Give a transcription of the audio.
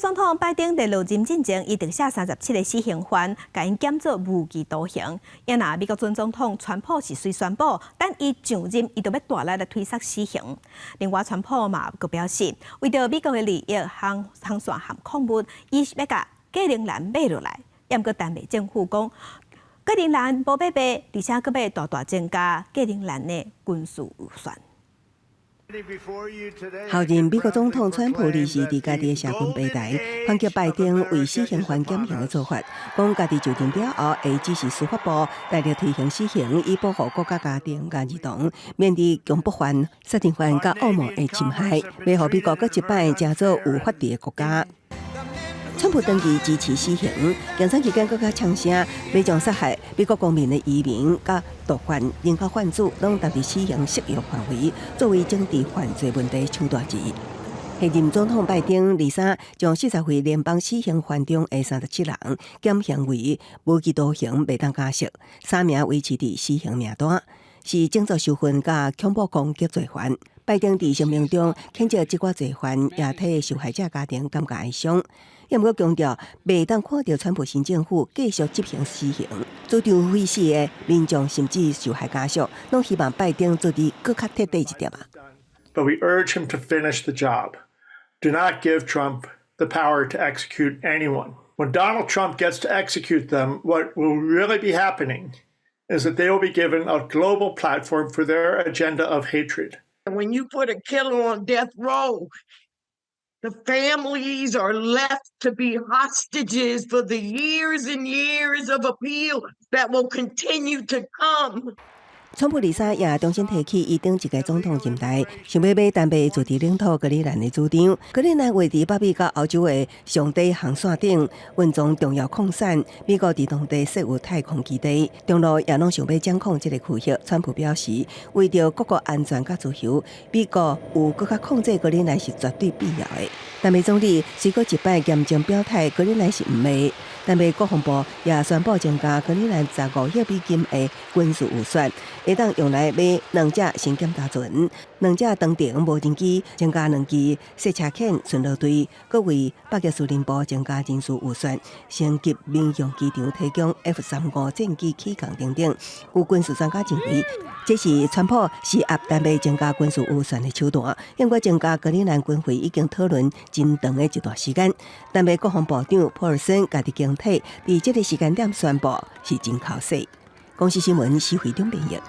总统拜登在入任进前，伊定下37个死刑犯，甲因减做无期徒刑。因那美国前总统川普是虽宣布，但伊上任伊就要大力来推缩死刑。另外，川普嘛佮表示，为着美国的利益、航线和矿物，伊要甲格陵兰买落来。也毋过，但美政府讲，格陵兰无买卖，而且佮要大大增加格陵兰的军事预算。后任美国总统川普二是伫家己的社群平台抨击拜登为死刑犯减刑的做法，讲家己就任了后会支持司法部大力推行死刑，以保护国家家庭甲儿童免于强迫犯、杀人犯甲恶魔的侵害，袂互美国搁一摆成做有法治的国家。川普登记支持死刑，竞选期间更加呛声，要将杀害美国公民的移民、甲毒贩、人口贩子，拢当伫死刑适用范围，作为政治犯罪问题抢大钱。现任总统拜登23将40岁联邦死刑犯中的37人减刑为无期徒刑，袂当加释，3名维持伫死刑名单，是整作受训甲恐怖攻击罪犯。拜登伫声明中谴责即寡罪犯也替受害者家庭感觉哀伤，也毋过强调袂当看到川普新政府继续执行死刑。主张废死的民众甚至受害家属，拢希望拜登做得更较彻底一点。But we urge him to finish the job. Do not give Trump the power to execute anyone. When Donald Trump gets to execute them, what will really be happening is that they will be given a global platform for their agenda of hatred. When you put a killer on death row, the families are left to be hostages for the years and years of appeal that will continue to come. 川普23也重新提起伊顶一届总统任内，想要买单北驻地领土格陵兰的主张。格陵兰位伫北美甲欧洲的上底航线顶，运装重要矿产。美国伫当地设有太空基地，中路也拢想要掌控这个区域。川普表示，为着各国安全甲自由，美国有更加控制格陵兰是绝对必要的。但美总理虽过一摆严正表态，格陵兰是唔卖。但美国防部也宣布增加格陵兰15亿美金的军事预算，会当用来买2架新检查船、2架长程无人机，增加2支细车艇巡逻队，搁为北极司令部增加人事预算，升级民用机场提供 F-35战机起降等等。有军事专家认为，这是川普施压单美增加军事预算的手段。因为增加格陵兰军费已经讨论真长的一段时间，但美国防部长普尔森家己经体伫这个时间点宣布是真靠势。公司新闻，施惠中编译。